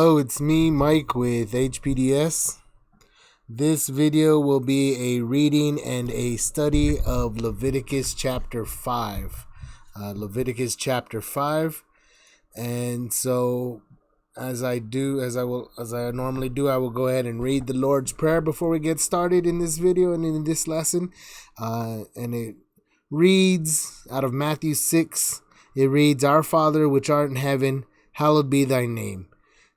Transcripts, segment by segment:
Hello, it's me, Mike, with HPDS. This video will be a reading and a study of Leviticus chapter 5. Leviticus chapter 5. And so, as I normally do, I will go ahead and read the Lord's Prayer before we get started in this video and in this lesson. And it reads out of Matthew 6. It reads, "Our Father, which art in heaven, hallowed be thy name.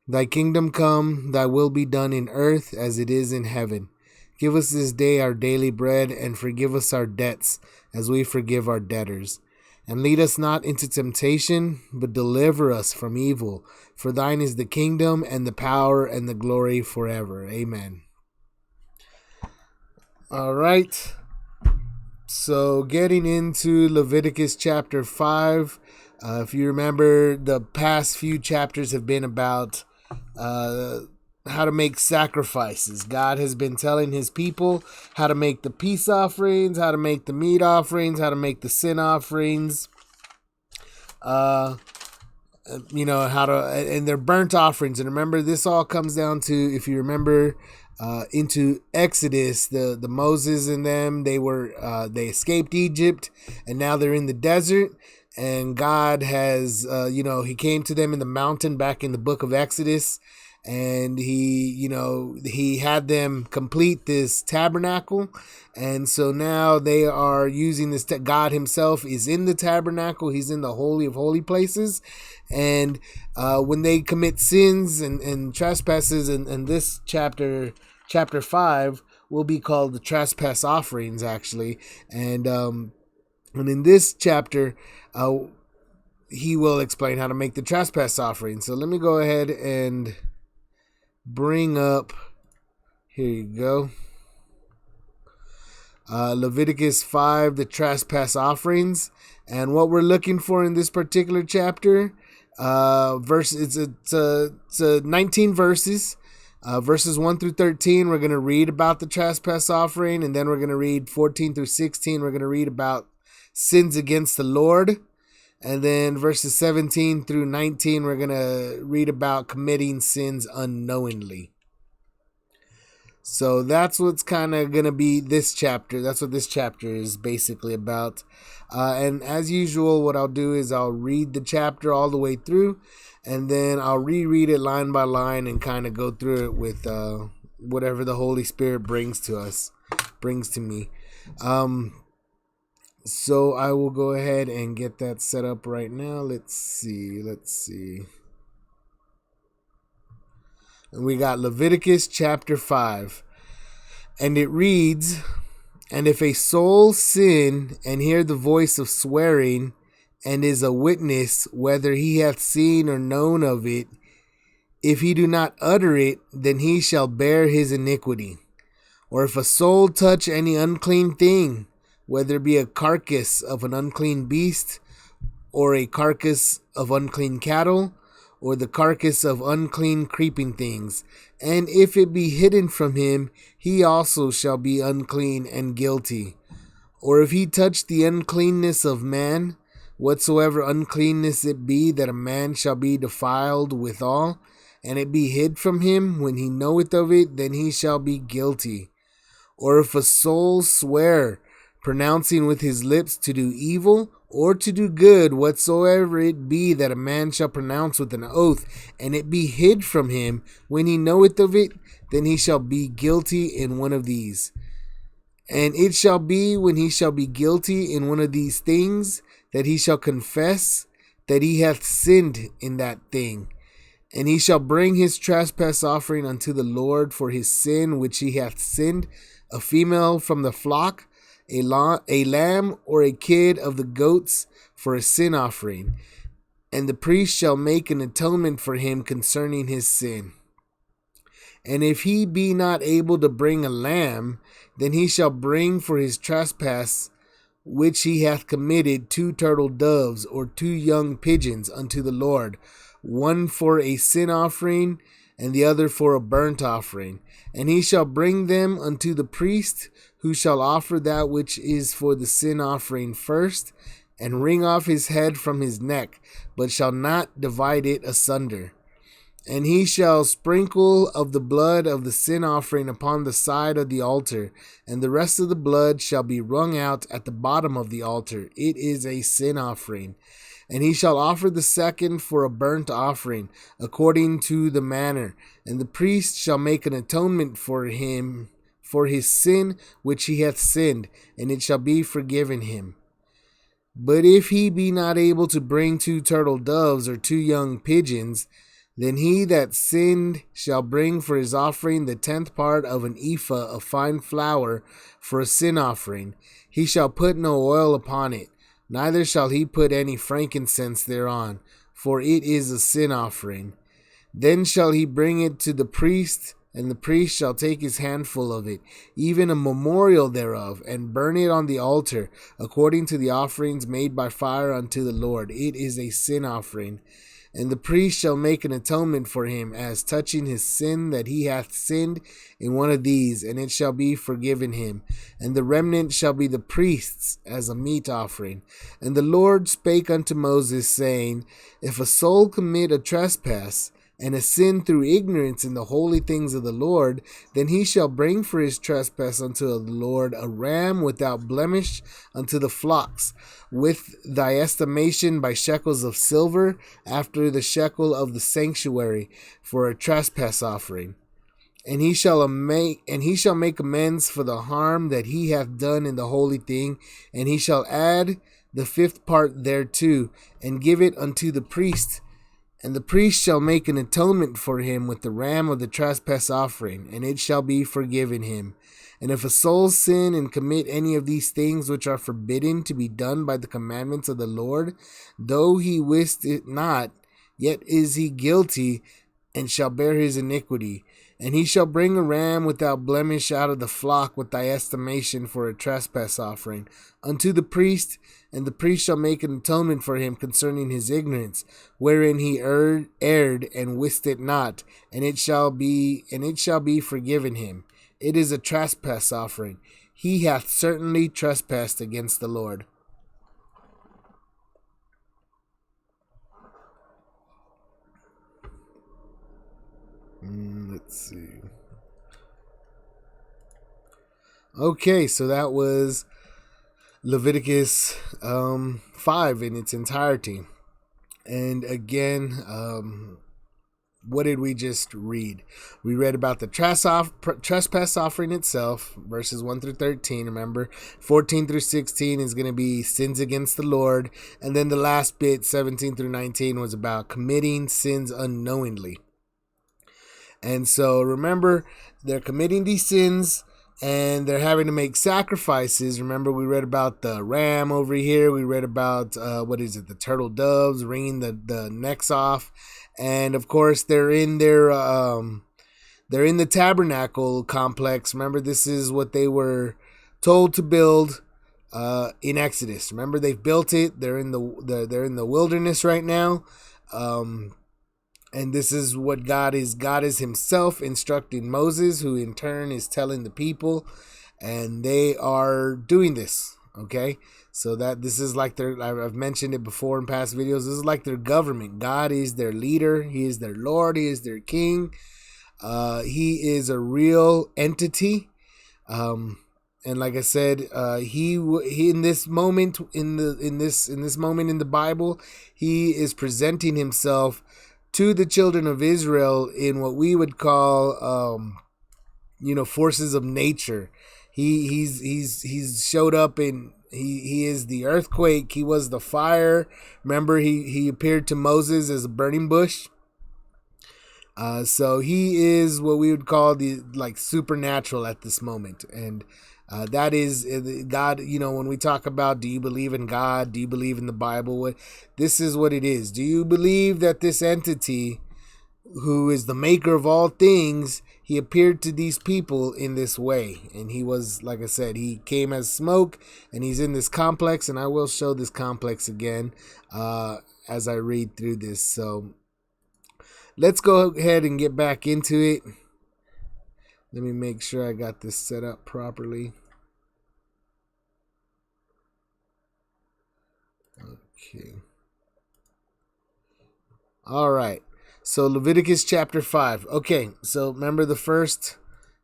Thy kingdom come, thy will be done in earth as it is in heaven. Give us this day our daily bread, and forgive us our debts as we forgive our debtors. And lead us not into temptation, but deliver us from evil. For thine is the kingdom, and the power, and the glory forever. Amen." All right. So getting into Leviticus chapter 5. If you remember, the past few chapters have been about how to make sacrifices. God has been telling his people how to make the peace offerings, how to make the meat offerings, how to make the sin offerings, how to, and their burnt offerings. And remember, this all comes down to, if you remember, into Exodus, the Moses and them, they escaped Egypt, and now they're in the desert. And God has, he came to them in the mountain back in the book of Exodus, and he had them complete this tabernacle. And so now they are using this. God himself is in the tabernacle. He's in the Holy of Holy Places. And when they commit sins and trespasses, and this chapter 5 will be called the trespass offerings, actually. And in this chapter, he will explain how to make the trespass offering. So let me go ahead and bring up, here you go, Leviticus 5, the trespass offerings. And what we're looking for in this particular chapter, it's 19 verses. Verses 1 through 13, we're going to read about the trespass offering, and then we're going to read 14 through 16. We're going to read about sins against the Lord. And then verses 17 through 19, we're going to read about committing sins unknowingly. So that's what's kind of going to be this chapter. That's what this chapter is basically about. And as usual, what I'll do is I'll read the chapter all the way through, and then I'll reread it line by line and kind of go through it with whatever the Holy Spirit brings to me. So I will go ahead and get that set up right now. Let's see. And we got Leviticus chapter 5. And it reads, "And if a soul sin and hear the voice of swearing, and is a witness whether he hath seen or known of it, if he do not utter it, then he shall bear his iniquity. Or if a soul touch any unclean thing, whether it be a carcass of an unclean beast, or a carcass of unclean cattle, or the carcass of unclean creeping things, and if it be hidden from him, he also shall be unclean and guilty. Or if he touch the uncleanness of man, whatsoever uncleanness it be, that a man shall be defiled withal, and it be hid from him, when he knoweth of it, then he shall be guilty. Or if a soul swear, pronouncing with his lips to do evil, or to do good, whatsoever it be that a man shall pronounce with an oath, and it be hid from him, when he knoweth of it, then he shall be guilty in one of these. And it shall be, when he shall be guilty in one of these things, that he shall confess that he hath sinned in that thing. And he shall bring his trespass offering unto the Lord for his sin which he hath sinned, a female from the flock, a lamb or a kid of the goats for a sin offering. And the priest shall make an atonement for him concerning his sin. And if he be not able to bring a lamb, then he shall bring for his trespass which he hath committed 2 turtle doves or 2 young pigeons unto the Lord, one for a sin offering, and the other for a burnt offering. And he shall bring them unto the priest, who shall offer that which is for the sin offering first, and wring off his head from his neck, but shall not divide it asunder. And he shall sprinkle of the blood of the sin offering upon the side of the altar, and the rest of the blood shall be wrung out at the bottom of the altar. It is a sin offering. And he shall offer the second for a burnt offering, according to the manner. And the priest shall make an atonement for him for his sin which he hath sinned, and it shall be forgiven him. But if he be not able to bring 2 turtle doves or 2 young pigeons, then he that sinned shall bring for his offering the 10th part of an ephah of fine flour for a sin offering. He shall put no oil upon it, neither shall he put any frankincense thereon, for it is a sin offering. Then shall he bring it to the priest, and the priest shall take his handful of it, even a memorial thereof, and burn it on the altar, according to the offerings made by fire unto the Lord. It is a sin offering. And the priest shall make an atonement for him as touching his sin that he hath sinned in one of these, and it shall be forgiven him. And the remnant shall be the priest's as a meat offering. And the Lord spake unto Moses, saying, If a soul commit a trespass, and a sin through ignorance in the holy things of the Lord, then he shall bring for his trespass unto the Lord a ram without blemish unto the flocks, with thy estimation by shekels of silver, after the shekel of the sanctuary, for a trespass offering. And he shall make amends for the harm that he hath done in the holy thing, and he shall add the 5th part thereto, and give it unto the priest. And the priest shall make an atonement for him with the ram of the trespass offering, and it shall be forgiven him. And if a soul sin and commit any of these things which are forbidden to be done by the commandments of the Lord, though he wist it not, yet is he guilty, and shall bear his iniquity. And he shall bring a ram without blemish out of the flock with thy estimation for a trespass offering unto the priest, and the priest shall make an atonement for him concerning his ignorance, wherein he erred and wist it not, and it shall be forgiven him. It is a trespass offering. He hath certainly trespassed against the Lord. Let's see. Okay, so that was Leviticus 5 in its entirety. And again, what did we just read? We read about the trespass offering itself, verses 1 through 13. Remember, 14 through 16 is going to be sins against the Lord. And then the last bit, 17 through 19, was about committing sins unknowingly. And so remember, they're committing these sins and they're having to make sacrifices. Remember, we read about the ram over here. We read about, the turtle doves, wringing the necks off. And of course, they're in the tabernacle complex. Remember, this is what they were told to build in Exodus. Remember, they've built it. They're in the wilderness right now. And this is what God is. God is himself instructing Moses, who in turn is telling the people, and they are doing this. Okay. So that this is like I've mentioned it before in past videos. This is like their government. God is their leader. He is their Lord. He is their king. He is a real entity. And like I said, he in this moment in this moment in the Bible, he is presenting himself to the children of Israel in what we would call, forces of nature. He's showed up in. He is the earthquake. He was the fire. Remember, he appeared to Moses as a burning bush. So he is what we would call the supernatural at this moment. And that is God. When we talk about, do you believe in God? Do you believe in the Bible? This is what it is. Do you believe that this entity, who is the maker of all things, he appeared to these people in this way? And he was, like I said, he came as smoke, and he's in this complex, and I will show this complex again as I read through this. So let's go ahead and get back into it. Let me make sure I got this set up properly. Okay. All right. So Leviticus chapter 5. Okay, so remember the first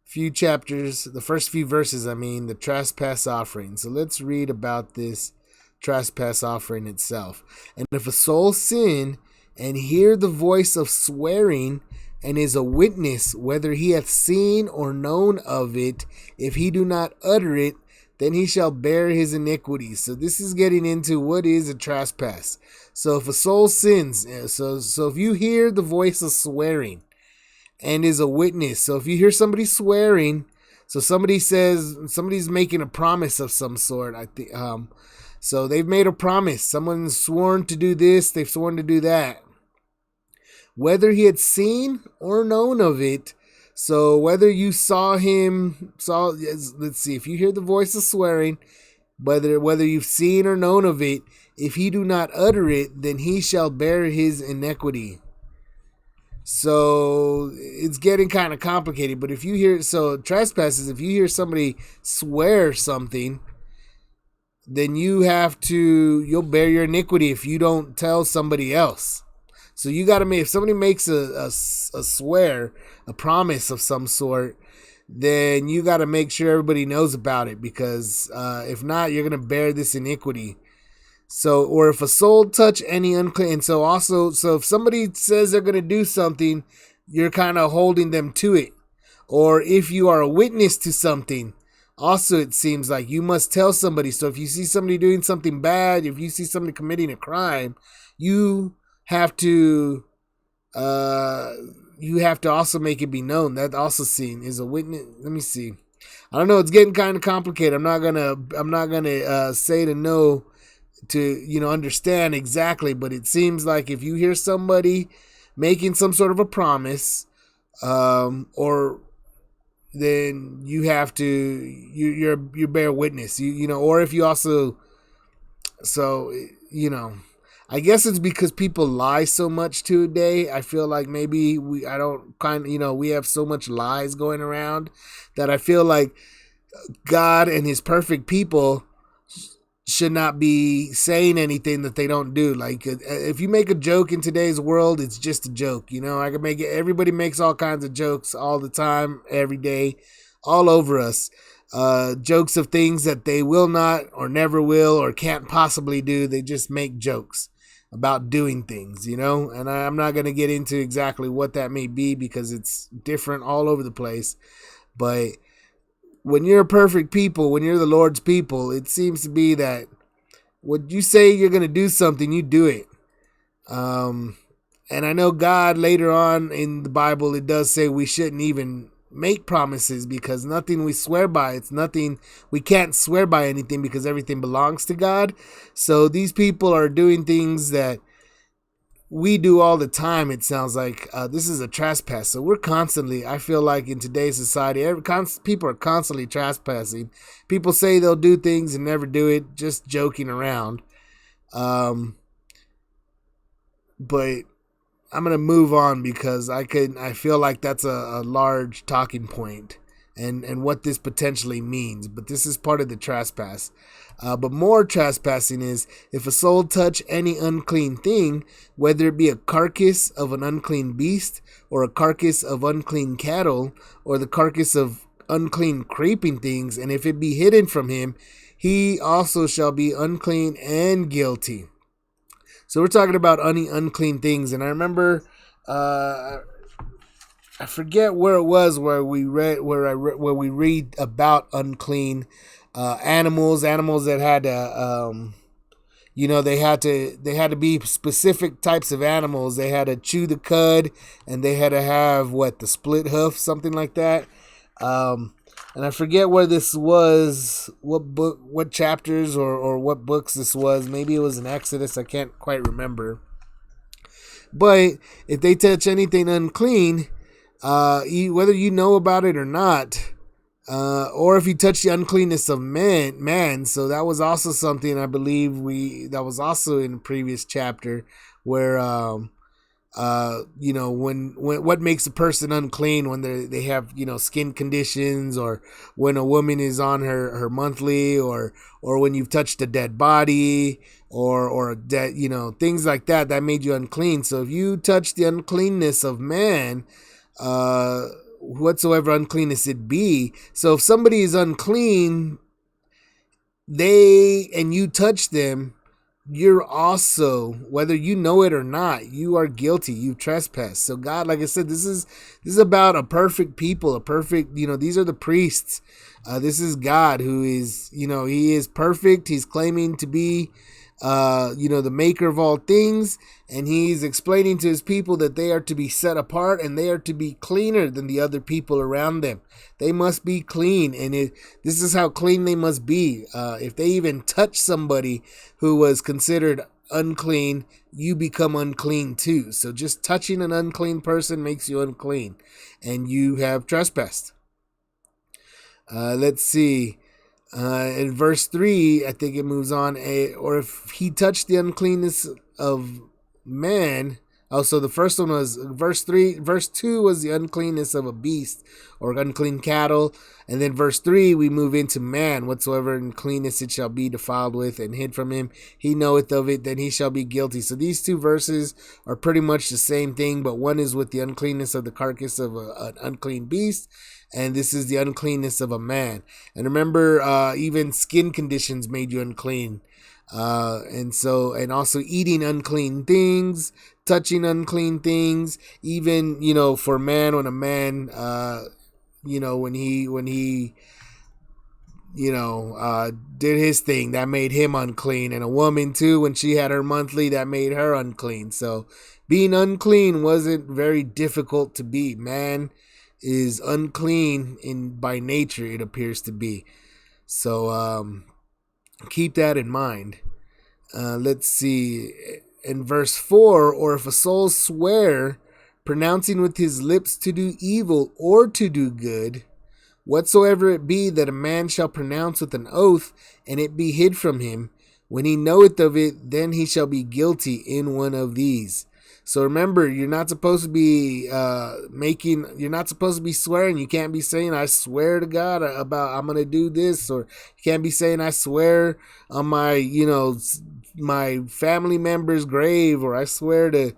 few chapters, the first few verses, the trespass offering. So let's read about this trespass offering itself. And if a soul sin and hear the voice of swearing and is a witness, whether he hath seen or known of it, if he do not utter it, then he shall bear his iniquities. So this is getting into what is a trespass. So if a soul sins, so if you hear the voice of swearing and is a witness, so if you hear somebody swearing, so somebody says somebody's making a promise of some sort, I think, so they've made a promise. Someone's sworn to do this, they've sworn to do that. Whether he had seen or known of it, so whether you let's see, if you hear the voice of swearing, whether you've seen or known of it, if he do not utter it, then he shall bear his iniquity. So it's getting kind of complicated, but if you hear, so trespasses, if you hear somebody swear something, then you'll bear your iniquity if you don't tell somebody else. So you got to if somebody makes a swear, a promise of some sort, then you got to make sure everybody knows about it, because if not, you're going to bear this iniquity. So, or if a soul touch any unclean, so if somebody says they're going to do something, you're kind of holding them to it. Or if you are a witness to something, also it seems like you must tell somebody. So if you see somebody doing something bad, if you see somebody committing a crime, you have to also make it be known. That also seen is a witness. Let me see. I don't know. It's getting kind of complicated. I'm not gonna say to know to understand exactly, but it seems like if you hear somebody making some sort of a promise, or then you have to you bear witness. Or if you also, so I guess it's because people lie so much today. I feel like maybe we have so much lies going around that I feel like God and his perfect people should not be saying anything that they don't do. Like, if you make a joke in today's world, it's just a joke. I can make it. Everybody makes all kinds of jokes all the time, every day, all over us. Jokes of things that they will not or never will or can't possibly do. They just make jokes about doing things, and I'm not going to get into exactly what that may be, because it's different all over the place. But when you're a perfect people, when you're the Lord's people, it seems to be that when you say you're going to do something, you do it. And I know God later on in the Bible, it does say we shouldn't even make promises, because nothing we swear by, we can't swear by anything, because everything belongs to God. So these people are doing things that we do all the time. It sounds like this is a trespass. So we're constantly, I feel like in today's society, people are constantly trespassing. People say they'll do things and never do it, just joking around. But I'm going to move on, because I feel like that's a large talking point, and what this potentially means. But this is part of the trespass. But more trespassing is if a soul touch any unclean thing, whether it be a carcass of an unclean beast, or a carcass of unclean cattle, or the carcass of unclean creeping things, and if it be hidden from him, he also shall be unclean and guilty. So we're talking about unclean things, and I remember, I forget where it was where we read about unclean animals that had to, they had to be specific types of animals. They had to chew the cud, and they had to have the split hoof, something like that. And I forget where this was, what book, what chapters or what books this was. Maybe it was in Exodus. I can't quite remember. But if they touch anything unclean, whether you know about it or not, or if you touch the uncleanness of man, so that was also something I believe that was also in the previous chapter, where when what makes a person unclean, when they have skin conditions, or when a woman is on her monthly, or when you've touched a dead body, or that, things like that made you unclean. So if you touch the uncleanness of man, whatsoever uncleanness it be. So if somebody is unclean, and you touch them, you're also, whether you know it or not, you are guilty. You've trespassed. So God, like I said, this is about a perfect people, a perfect, these are the priests. This is God who is, he is perfect. He's claiming to be, the maker of all things. And he's explaining to his people that they are to be set apart and they are to be cleaner than the other people around them. They must be clean. And this is how clean they must be. If they even touch somebody who was considered unclean, you become unclean too. So just touching an unclean person makes you unclean and you have trespassed. Let's see. In verse 3, I think it moves on. Or if he touched the uncleanness of man. Oh, so the first one was verse 3. Verse 2 was the uncleanness of a beast or unclean cattle. And then verse 3, we move into man. Whatsoever uncleanness it shall be defiled with and hid from him, he knoweth of it, then he shall be guilty. So these two verses are pretty much the same thing, but one is with the uncleanness of the carcass of an unclean beast, and this is the uncleanness of a man. And remember, even skin conditions made you unclean. And also eating unclean things, touching unclean things, even, for man, when a man, when he did his thing, that made him unclean. And a woman too, when she had her monthly, that made her unclean. So being unclean wasn't very difficult to be. Man is unclean by nature, it appears to be. So keep that in mind. Let's see. In verse 4, or if a soul swear, pronouncing with his lips to do evil or to do good, whatsoever it be that a man shall pronounce with an oath, and it be hid from him, when he knoweth of it, then he shall be guilty in one of these. So remember, you're not supposed to be you're not supposed to be swearing. You can't be saying, I swear to God about I'm going to do this, or you can't be saying, I swear on my family member's grave, or I swear to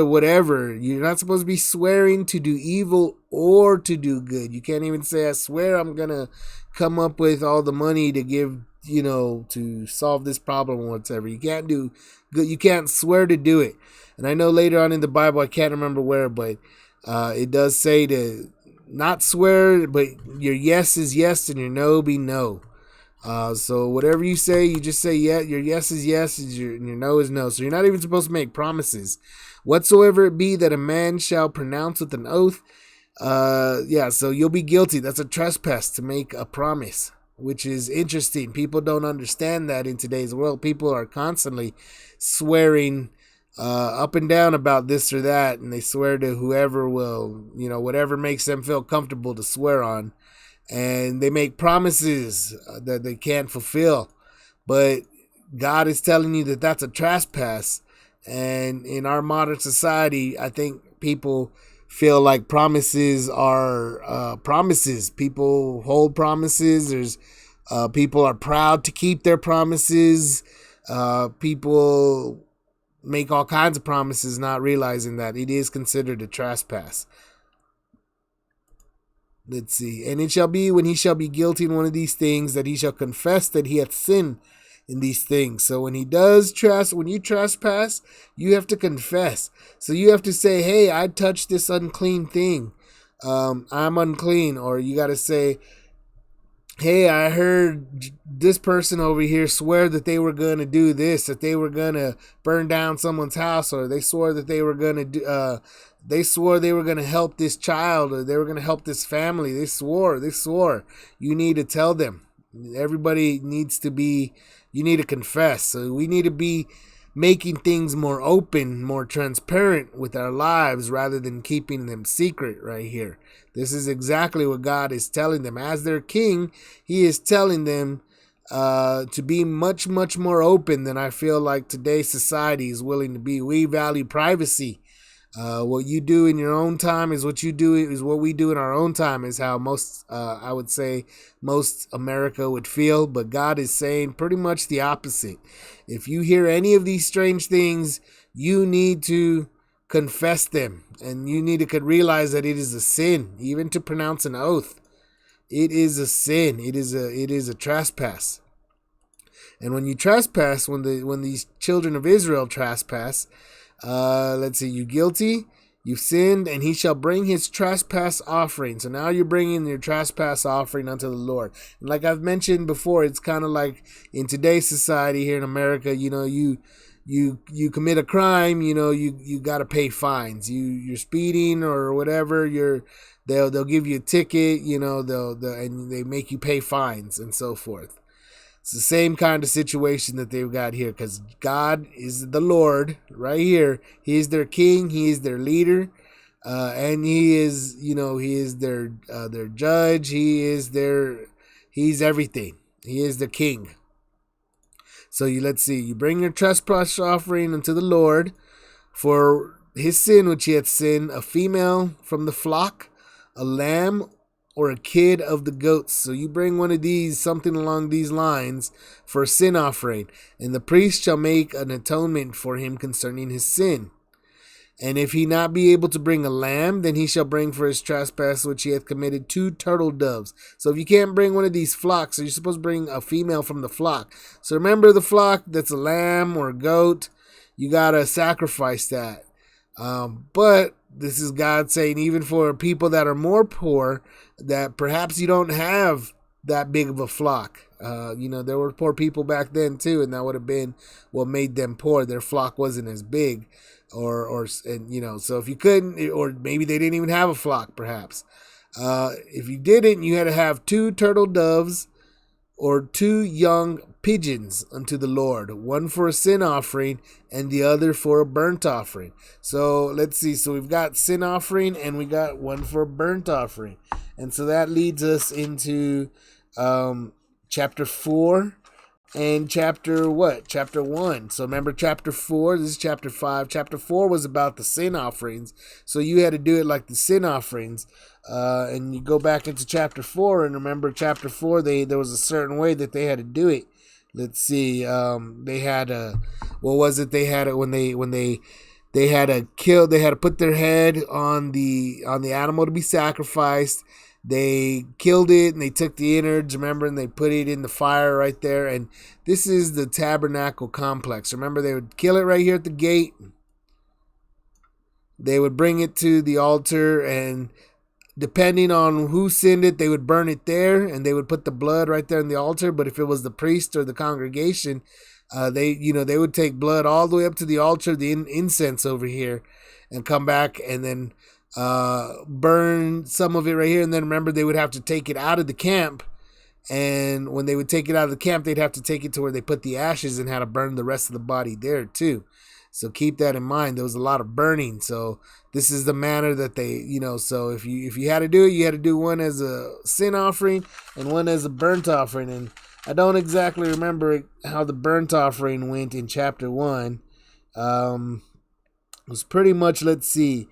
whatever. You're not supposed to be swearing to do evil or to do good. You can't even say, I swear I'm going to come up with all the money to give, to solve this problem or whatever. You can't do good. You can't swear to do it. And I know later on in the Bible, I can't remember where, but it does say to not swear, but your yes is yes and your no be no. So whatever you say, you just say yeah. Your yes is yes, and your no is no. So you're not even supposed to make promises. Whatsoever it be that a man shall pronounce with an oath, so you'll be guilty. That's a trespass to make a promise, which is interesting. People don't understand that in today's world. People are constantly swearing up and down about this or that, and they swear to whoever will, whatever makes them feel comfortable to swear on. And they make promises that they can't fulfill. But God is telling you that that's a trespass. And in our modern society, I think people feel like promises are promises. People hold promises. There's people are proud to keep their promises. People make all kinds of promises, not realizing that it is considered a trespass. Let's see. And it shall be, when he shall be guilty in one of these things, that he shall confess that he hath sinned in these things. So when when you trespass, you have to confess. So you have to say, hey, I touched this unclean thing. I'm unclean. Or you got to say, hey, I heard this person over here swear that they were going to do this, that they were going to burn down someone's house, or they swore that they were going to do, they swore they were going to help this child, or they were going to help this family. They swore. You need to tell them. Everybody needs to be, you need to confess. So we need to be making things more open, more transparent with our lives, rather than keeping them secret right here. This is exactly what God is telling them. As their king, he is telling them to be much, much more open than I feel like today's society is willing to be. We value privacy. What you do in your own time is what we do in our own time, is how most, I would say, most America would feel. But God is saying pretty much the opposite. If you hear any of these strange things, you need to confess them, and you need to realize that it is a sin, even to pronounce an oath. It is a sin. It is a trespass. And when you trespass, when these children of Israel trespass, let's see, you guilty, you've sinned, and he shall bring his trespass offering. So now you're bringing your trespass offering unto the Lord. And like I've mentioned before, it's kind of like in today's society here in America, you commit a crime, you got to pay fines. You're speeding or whatever, they'll give you a ticket, and they make you pay fines and so forth. It's the same kind of situation that they've got here, because God is the Lord right here. He is their king. He is their leader, and he is their judge. He's everything. He is the king. So let's see. You bring your trespass offering unto the Lord for his sin which he hath sinned, a female from the flock, a lamb, or a kid of the goats. So you bring one of these, something along these lines, for a sin offering, and the priest shall make an atonement for him concerning his sin. And if he not be able to bring a lamb, then he shall bring for his trespass which he hath committed 2 turtle doves. So if you can't bring one of these flocks, so you're supposed to bring a female from the flock. So remember the flock, that's a lamb or a goat, you got to sacrifice that. But this is God saying, even for people that are more poor, that perhaps you don't have that big of a flock. There were poor people back then too, and that would have been what made them poor. Their flock wasn't as big, so if you couldn't, or maybe they didn't even have a flock, perhaps. If you didn't, you had to have 2 turtle doves or 2 young pigeons unto the Lord, one for a sin offering and the other for a burnt offering. So let's see. So we've got sin offering and we got one for a burnt offering. And so that leads us into chapter 4 and chapter 1. So remember chapter 4, this is chapter 5. Chapter 4 was about the sin offerings. So you had to do it like the sin offerings. And you go back into chapter 4 and remember chapter 4, there was a certain way that they had to do it. Let's see. They had when they had to kill, they had to put their head on the animal to be sacrificed. They killed it and they took the innards, remember, and they put it in the fire right there. And this is the tabernacle complex. Remember, they would kill it right here at the gate. They would bring it to the altar, and depending on who sinned it, they would burn it there, and they would put the blood right there in the altar. But if it was the priest or the congregation, they would take blood all the way up to the altar, the incense over here, and come back and then burn some of it right here. And then remember, they would have to take it out of the camp, and when they would take it out of the camp, they'd have to take it to where they put the ashes and had to burn the rest of the body there too. So keep that in mind. There was a lot of burning. So this is the manner that they, so if you had to do it, you had to do one as a sin offering and one as a burnt offering. And I don't exactly remember how the burnt offering went in chapter 1. It was pretty much, let's see,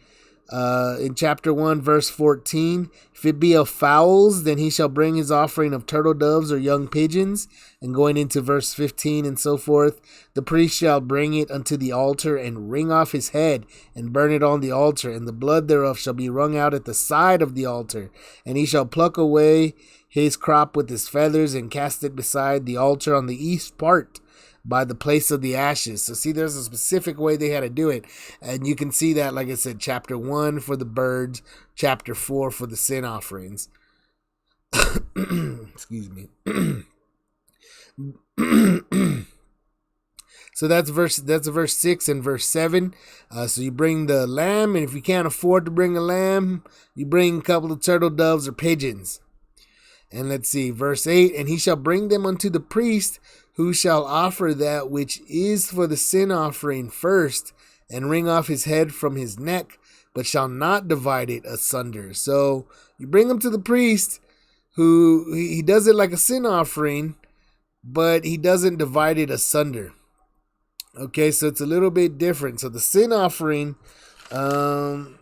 in chapter 1, verse 14, if it be of fowls, then he shall bring his offering of turtle doves or young pigeons. And going into verse 15 and so forth, the priest shall bring it unto the altar and wring off his head and burn it on the altar, and the blood thereof shall be wrung out at the side of the altar. And he shall pluck away his crop with his feathers and cast it beside the altar on the east part, by the place of the ashes. So see, there's a specific way they had to do it. And you can see that, like I said, chapter 1 for the birds, chapter 4 for the sin offerings. Excuse me. So that's verse 6 and verse 7. So you bring the lamb, and if you can't afford to bring a lamb, you bring a couple of turtle doves or pigeons. And let's see, verse 8, and he shall bring them unto the priest, who shall offer that which is for the sin offering first, and wring off his head from his neck, but shall not divide it asunder. So you bring him to the priest, who he does it like a sin offering, but he doesn't divide it asunder. Okay, so it's a little bit different. So the sin offering, Um,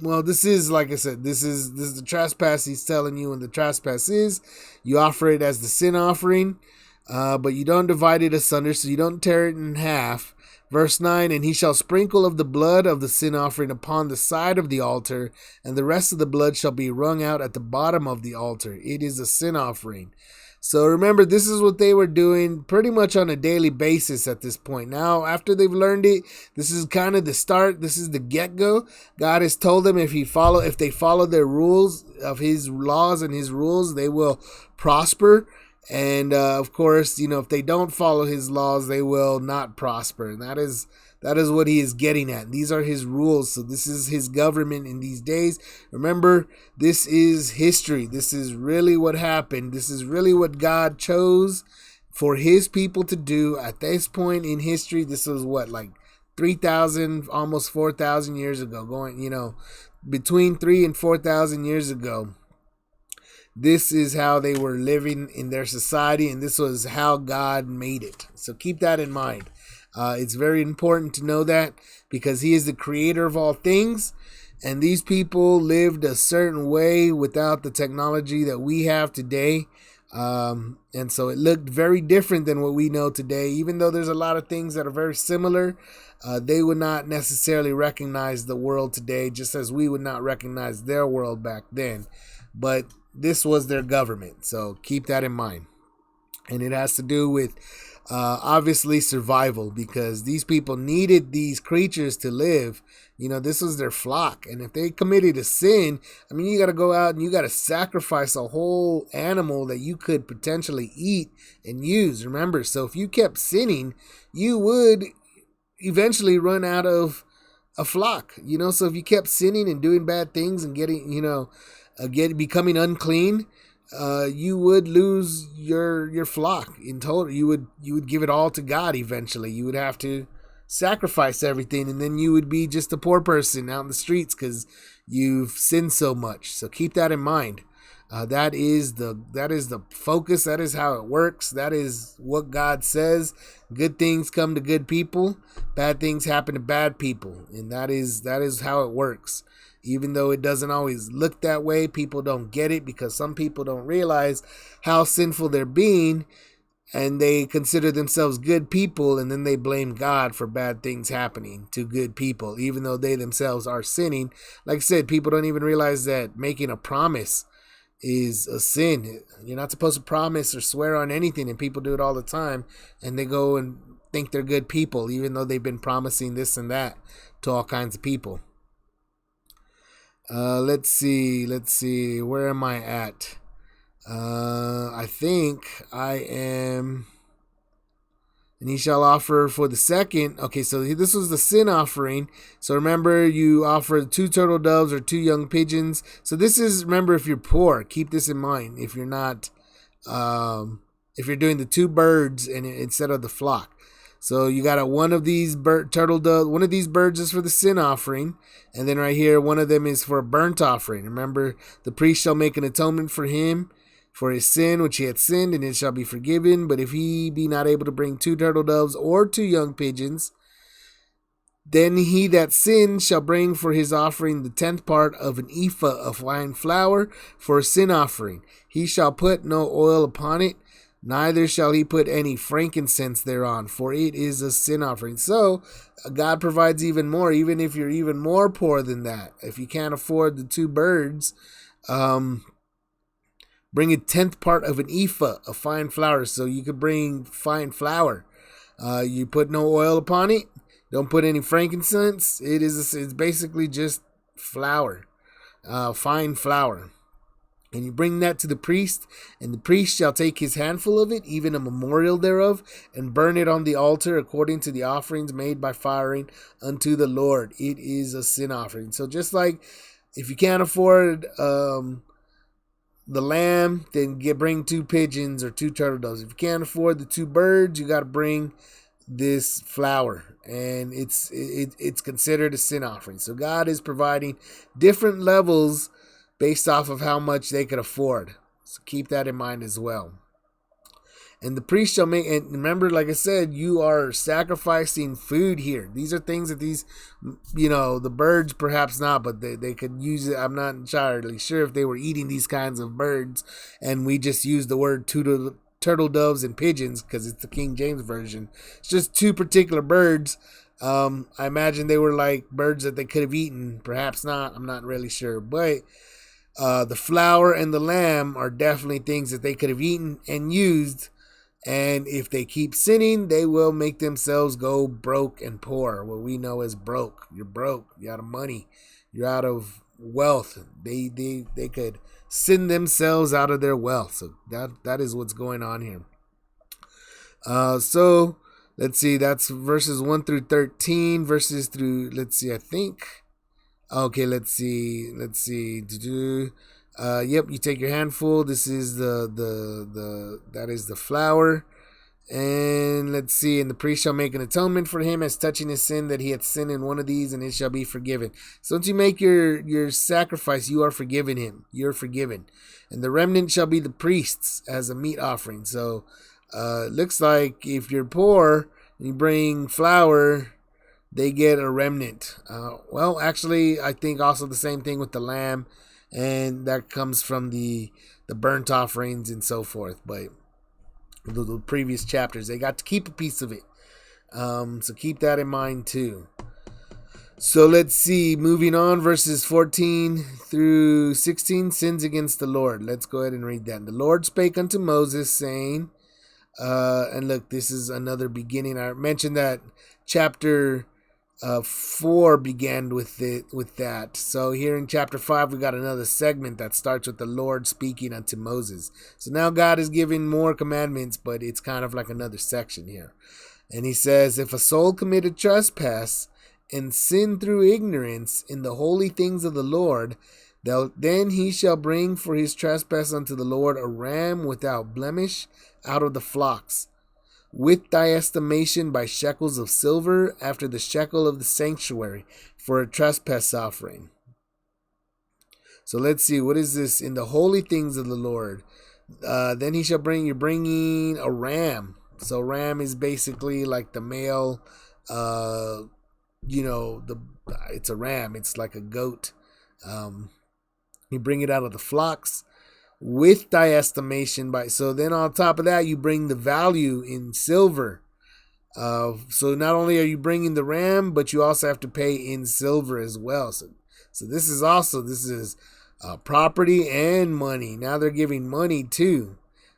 well, this is, like I said, this is the trespass he's telling you, and the trespass is you offer it as the sin offering, but you don't divide it asunder, so you don't tear it in half. Verse 9, and he shall sprinkle of the blood of the sin offering upon the side of the altar, and the rest of the blood shall be wrung out at the bottom of the altar. It is a sin offering. So remember, this is what they were doing pretty much on a daily basis at this point. Now, after they've learned it, this is kind of the start. This is the get-go. God has told them if they follow their rules of his laws and his rules, they will prosper. And of course, if they don't follow his laws, they will not prosper. And that is what he is getting at. These are his rules. So this is his government in these days. Remember, this is history. This is really what happened. This is really what God chose for his people to do at this point in history. This was like 3,000, almost 4,000 years ago, between 3 and 4,000 years ago. This is how they were living in their society, and this was how God made it. So keep that in mind. It's very important to know that, because he is the creator of all things, and these people lived a certain way without the technology that we have today. And so it looked very different than what we know today. Even though there's a lot of things that are very similar, they would not necessarily recognize the world today, just as we would not recognize their world back then. But this was their government, so keep that in mind. And it has to do with obviously survival, because these people needed these creatures to live. This was their flock, and if they committed a sin, you got to go out and you got to sacrifice a whole animal that you could potentially eat and use. Remember, so if you kept sinning, you would eventually run out of a flock. So if you kept sinning and doing bad things and getting, becoming unclean, you would lose your flock in total. You would give it all to God eventually. You would have to sacrifice everything, and then you would be just a poor person out in the streets because you've sinned so much. So keep that in mind. That is the focus. That is how it works. That is what God says. Good things come to good people. Bad things happen to bad people, and that is how it works. Even though it doesn't always look that way, people don't get it, because some people don't realize how sinful they're being, and they consider themselves good people, and then they blame God for bad things happening to good people, even though they themselves are sinning. Like I said, people don't even realize that making a promise is a sin. You're not supposed to promise or swear on anything, and people do it all the time, and they go and think they're good people, even though they've been promising this and that to all kinds of people. Let's see. Where am I at? I think I am. And he shall offer for the second. Okay, so this was the sin offering. So remember, you offer 2 turtle doves or 2 young pigeons. So this is, remember, if you're poor, keep this in mind. If you're not, if you're doing the 2 birds and instead of the flock. So you got one of these turtle dove. One of these birds is for the sin offering, and then right here, one of them is for a burnt offering. Remember, the priest shall make an atonement for him for his sin which he had sinned, and it shall be forgiven. But if he be not able to bring 2 turtle doves or 2 young pigeons, then he that sinned shall bring for his offering the 10th part of an ephah of fine flour for a sin offering. He shall put no oil upon it, neither shall he put any frankincense thereon, for it is a sin offering. So God provides even more, even if you're even more poor than that. If you can't afford the 2 birds, bring a 10th part of an ephah of fine flour. So you could bring fine flour. You put no oil upon it. Don't put any frankincense. It's basically just flour, fine flour. And you bring that to the priest, and the priest shall take his handful of it, even a memorial thereof, and burn it on the altar according to the offerings made by firing unto the Lord. It is a sin offering. So just like if you can't afford the lamb, then bring 2 pigeons or 2 turtle doves. If you can't afford the 2 birds, you got to bring this flour, and it's considered a sin offering. So God is providing different levels based off of how much they could afford. So keep that in mind as well. And the priest shall make, and remember, like I said, you are sacrificing food here. These are things that these, the birds perhaps not, but they could use it. I'm not entirely sure if they were eating these kinds of birds, and we just use the word turtle doves and pigeons because it's the King James version. It's just two particular birds. I imagine they were like birds that they could have eaten. Perhaps not. I'm not really sure, but the flour and the lamb are definitely things that they could have eaten and used. And if they keep sinning, they will make themselves go broke and poor. What we know as broke. You're broke. You're out of money. You're out of wealth. They could sin themselves out of their wealth. So that is what's going on here. So let's see. That's verses 1 through 13. Verses through, let's see, I think. Okay, let's see. Yep, you take your handful. This is that is the flour. And let's see, and the priest shall make an atonement for him as touching his sin, that he hath sinned in one of these, and it shall be forgiven. So once you make your sacrifice, you are forgiven him. You're forgiven. And the remnant shall be the priest's as a meat offering. So it looks like if you're poor and you bring flour, they get a remnant. Well, actually, I think also the same thing with the lamb, and that comes from the burnt offerings and so forth. But the previous chapters, they got to keep a piece of it. So keep that in mind too. So let's see, moving on, verses 14 through 16, sins against the Lord. Let's go ahead and read that. And the Lord spake unto Moses, saying, and look, this is another beginning. I mentioned that chapter 4 began with that. So here in chapter 5, we got another segment that starts with the Lord speaking unto Moses. So now God is giving more commandments, but it's kind of like another section here. And he says, if a soul commit a trespass and sin through ignorance in the holy things of the Lord, then he shall bring for his trespass unto the Lord a ram without blemish out of the flocks, with thy estimation by shekels of silver, after the shekel of the sanctuary, for a trespass offering. So let's see, what is this? In the holy things of the Lord. Then he shall bring, you're bringing a ram. So ram is basically like the male, it's a ram. It's like a goat. You bring it out of the flocks, with thy estimation by. So then on top of that, you bring the value in silver. So not only are you bringing the ram, but you also have to pay in silver as well. So this is property and money. Now they're giving money too,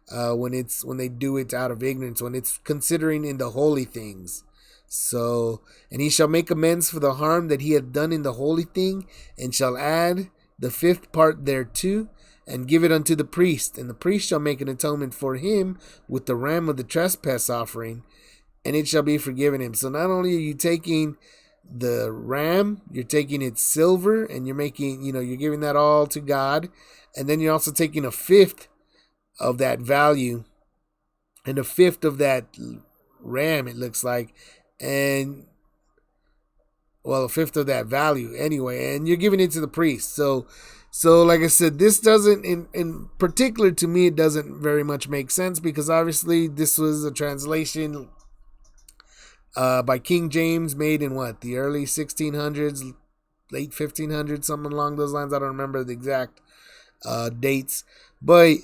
when they do it out of ignorance, when it's considering in the holy things. So, and he shall make amends for the harm that he hath done in the holy thing, and shall add the 5th part thereto, and give it unto the priest. And the priest shall make an atonement for him with the ram of the trespass offering, and it shall be forgiven him. So not only are you taking the ram, you're taking its silver, and you're making, you're giving that all to God. And then you're also taking a 5th of that value and a 5th of that ram, it looks like. And well, a 5th of that value anyway, and you're giving it to the priest. So like I said, this doesn't, in particular to me, it doesn't very much make sense, because obviously this was a translation by King James, made in the early 1600s, late 1500s, something along those lines. I don't remember the exact dates, but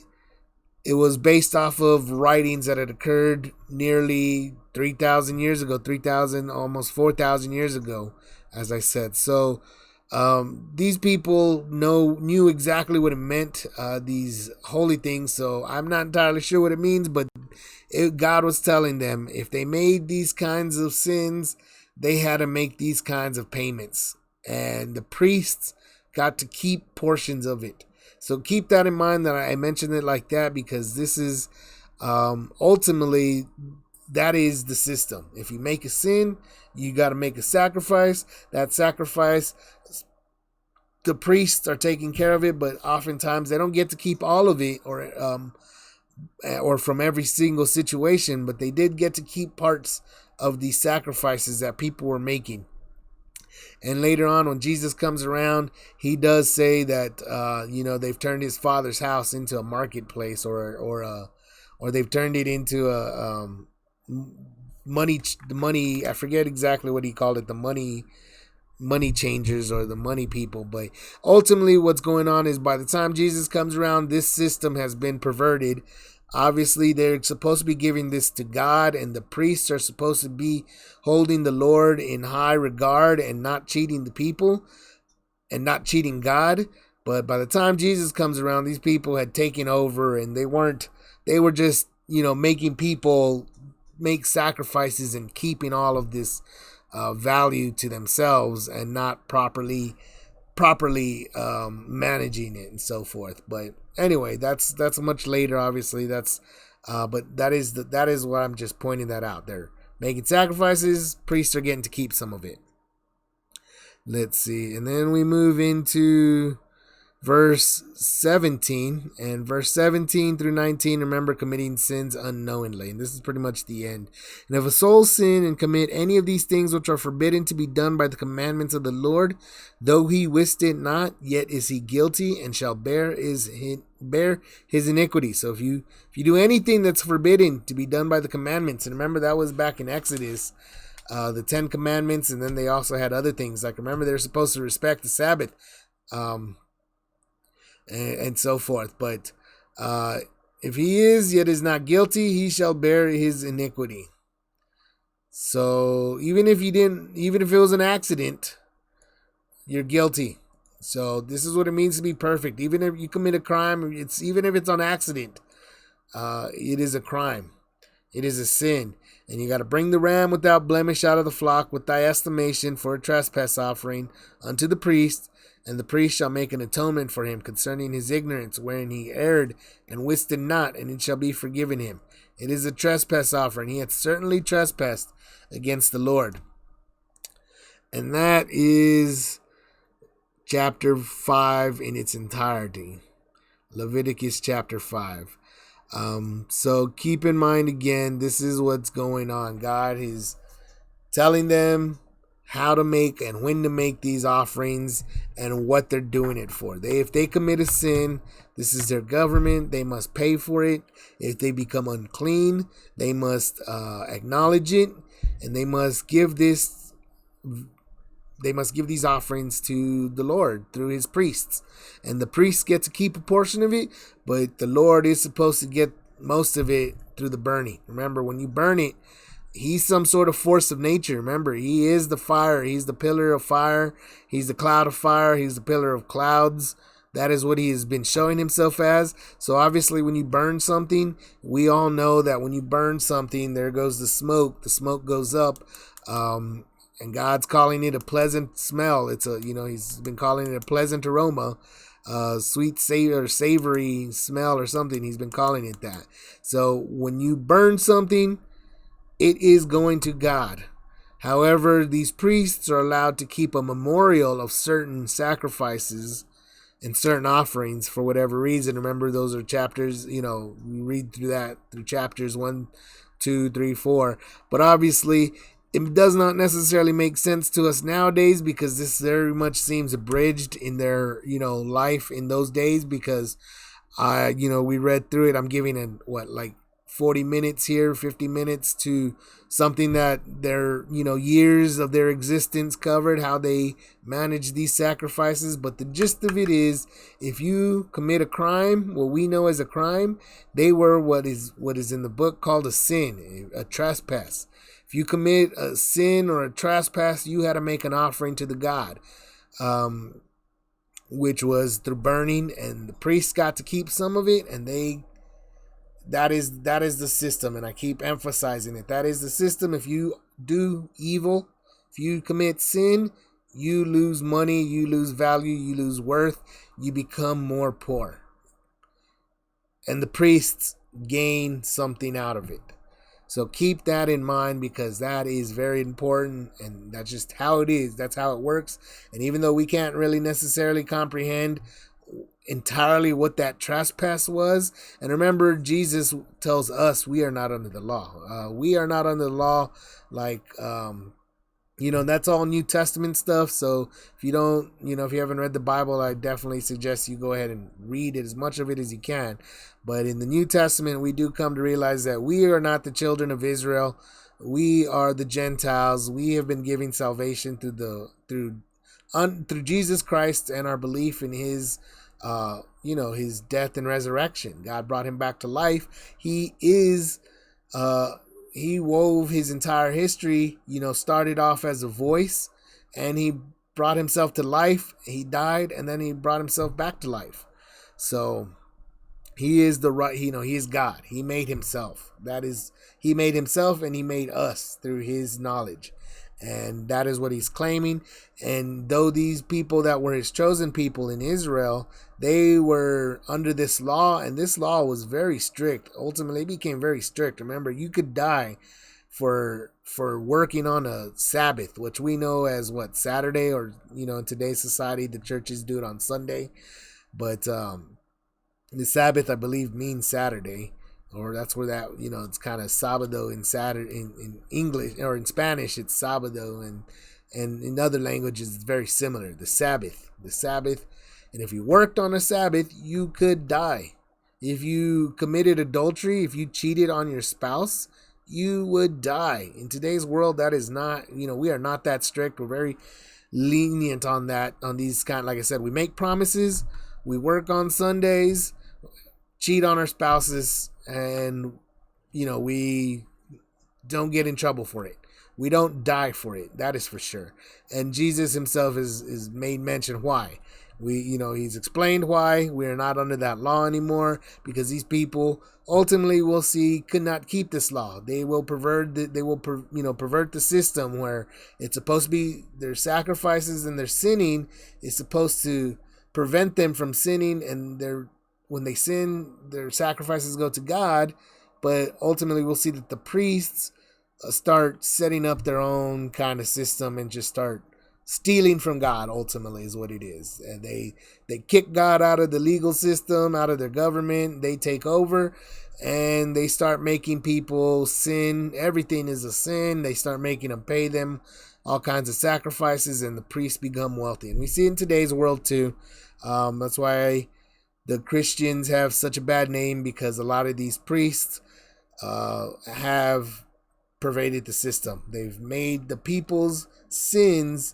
it was based off of writings that had occurred nearly 3,000 years ago, 3,000, almost 4,000 years ago, as I said. So these people knew exactly what it meant, these holy things. So I'm not entirely sure what it means, but God was telling them if they made these kinds of sins, they had to make these kinds of payments, and the priests got to keep portions of it. So keep that in mind, that I mentioned it like that, because this is ultimately, that is the system. If you make a sin, you got to make a sacrifice. That sacrifice, the priests are taking care of it, but oftentimes they don't get to keep all of it, or from every single situation, but they did get to keep parts of these sacrifices that people were making. And later on, when Jesus comes around, he does say that they've turned his father's house into a marketplace, or or they've turned it into a money. I forget exactly what he called it, the money changers or the money people. But ultimately what's going on is by the time Jesus comes around, this system has been perverted. Obviously they're supposed to be giving this to God, and the priests are supposed to be holding the Lord in high regard and not cheating the people and not cheating God. But by the time Jesus comes around, these people had taken over, and they were just, making people make sacrifices and keeping all of this value to themselves and not properly managing it and so forth. But anyway, that's much later. Obviously, but that is what I'm just pointing that out. They're making sacrifices. Priests are getting to keep some of it. Let's see, and then we move into verse 17, and verse 17 through 19, remember committing sins unknowingly. And this is pretty much the end. And if a soul sin and commit any of these things which are forbidden to be done by the commandments of the Lord, though he wist it not, yet is he guilty and shall bear his iniquity. So if you do anything that's forbidden to be done by the commandments, and remember that was back in Exodus, the 10 commandments, and then they also had other things, like remember they're supposed to respect the Sabbath, and so forth. But if he is yet is not guilty, he shall bear his iniquity. So even if it was an accident, you're guilty. So this is what it means to be perfect. Even if you commit a crime, even if it's on accident, it is a crime. It is a sin. And you got to bring the ram without blemish out of the flock with thy estimation for a trespass offering unto the priest. And the priest shall make an atonement for him concerning his ignorance, wherein he erred and wist it not, and it shall be forgiven him. It is a trespass offering. He hath certainly trespassed against the Lord. And that is chapter 5 in its entirety. Leviticus chapter 5. So keep in mind again, this is what's going on. God is telling them how to make and when to make these offerings and what they're doing it for. If they commit a sin, this is their government. They must pay for it. If they become unclean, they must acknowledge it, and they must give these offerings to the Lord through his priests. And the priests get to keep a portion of it, but the Lord is supposed to get most of it through the burning. Remember, when you burn it, he's some sort of force of nature. Remember, he is the fire. He's the pillar of fire. He's the cloud of fire. He's the pillar of clouds. That is what he has been showing himself as. So obviously when you burn something, we all know that when you burn something, there goes the smoke. The smoke goes up. And God's calling it a pleasant smell. He's been calling it a pleasant aroma, sweet, savory smell or something. He's been calling it that. So when you burn something, it is going to God. However, these priests are allowed to keep a memorial of certain sacrifices and certain offerings for whatever reason. Remember, those are chapters, we read through chapters 1, 2, 3, 4. But obviously, it does not necessarily make sense to us nowadays, because this very much seems abridged in their, life in those days, because, we read through it. I'm giving 40 minutes here, 50 minutes to something that their, years of their existence covered, how they manage these sacrifices. But the gist of it is, if you commit a crime, what we know as a crime, they were what is in the book called a sin, a trespass. If you commit a sin or a trespass, you had to make an offering to the God, which was through burning, and the priests got to keep some of it, and that is the system, and I keep emphasizing it. That is the system. If you do evil, if you commit sin, you lose money, you lose value, you lose worth, you become more poor. And the priests gain something out of it. So keep that in mind, because that is very important, and that's just how it is. That's how it works. And even though we can't really necessarily comprehend entirely what that trespass was, and remember, Jesus tells us we are not under the law. We are not under the law like That's all New Testament stuff. So if you don't, if you haven't read the Bible, I definitely suggest you go ahead and read it, as much of it as you can. But in the New Testament, we do come to realize that we are not the children of Israel. We are the Gentiles. We have been given salvation through Jesus Christ and our belief in his death and resurrection. God brought him back to life. He wove his entire history, started off as a voice, and he brought himself to life. He died, and then he brought himself back to life. So he is he is God. He made himself. He made himself, and he made us through his knowledge. And that is what he's claiming. And though these people that were his chosen people in Israel, they were under this law, and this law was very strict. Ultimately, it became very strict. Remember, you could die for working on a Sabbath, which we know as Saturday, or in today's society the churches do it on Sunday. But the Sabbath, I believe, means Saturday, or that's where that it's kind of Sabado in Saturday in English, or in Spanish it's Sabado, and in other languages it's very similar. The Sabbath, and if you worked on a Sabbath, you could die. If you committed adultery, if you cheated on your spouse, you would die. In today's world, that is not, we are not that strict. We're very lenient on that, on these like I said, we make promises, we work on Sundays, cheat on our spouses, and we don't get in trouble for it. We don't die for it. That is for sure. And Jesus himself is made mention why. He's explained why we are not under that law anymore, because these people ultimately we'll see could not keep this law. They will pervert the system where it's supposed to be their sacrifices, and their sinning is supposed to prevent them from sinning, and when they sin, their sacrifices go to God. But ultimately we'll see that the priests start setting up their own kind of system and just start stealing from God. Ultimately is what it is. And they kick God out of the legal system, out of their government. They take over, and they start making people sin. Everything is a sin. They start making them pay them all kinds of sacrifices, and the priests become wealthy. And we see in today's world too. That's why the Christians have such a bad name, because a lot of these priests have pervaded the system. They've made the people's sins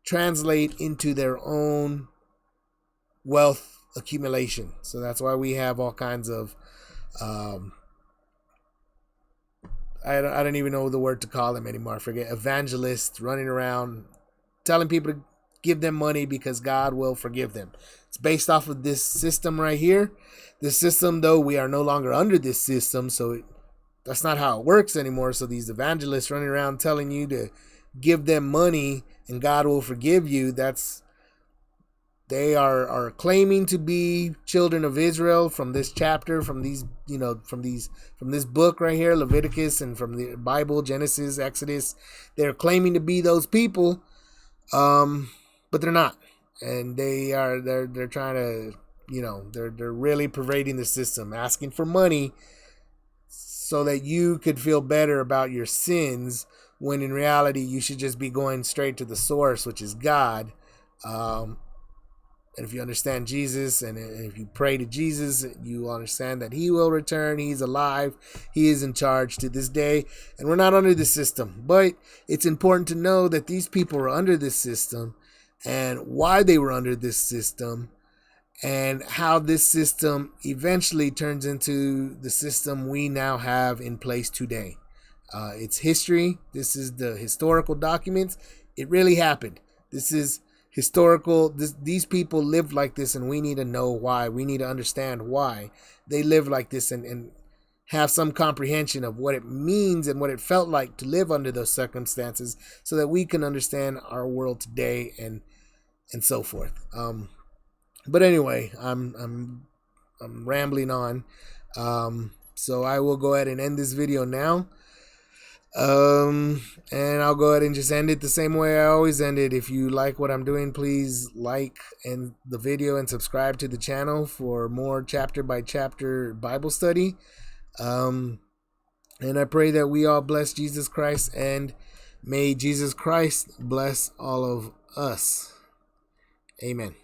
translate into their own wealth accumulation. So that's why we have all kinds of I don't even know the word to call them anymore. I forget. Evangelists running around telling people to give them money because God will forgive them. It's based off of this system right here. This system, though, we are no longer under this system, so that's not how it works anymore. So these evangelists running around telling you to give them money and God will forgive you, they are claiming to be children of Israel from this chapter, from this book right here, Leviticus, and from the Bible, Genesis, Exodus. They're claiming to be those people, but they're not. And they're trying to, they're really pervading the system, asking for money so that you could feel better about your sins, when in reality you should just be going straight to the source, which is God. And if you understand Jesus, and if you pray to Jesus, you understand that he will return. He's alive. He is in charge to this day. And we're not under this system. But it's important to know that these people were under this system, and why they were under this system, and how this system eventually turns into the system we now have in place today. It's history. This is the historical documents. It really happened. This is historical. These people lived like this, and we need to know why. We need to understand why they live like this, and have some comprehension of what it means and what it felt like to live under those circumstances, so that we can understand our world today and so forth. But anyway, I'm rambling on. So I will go ahead and end this video now. And I'll go ahead and just end it the same way I always end it. If you like what I'm doing, please like the video and subscribe to the channel for more chapter by chapter Bible study. And I pray that we all bless Jesus Christ and May Jesus Christ bless all of us. Amen.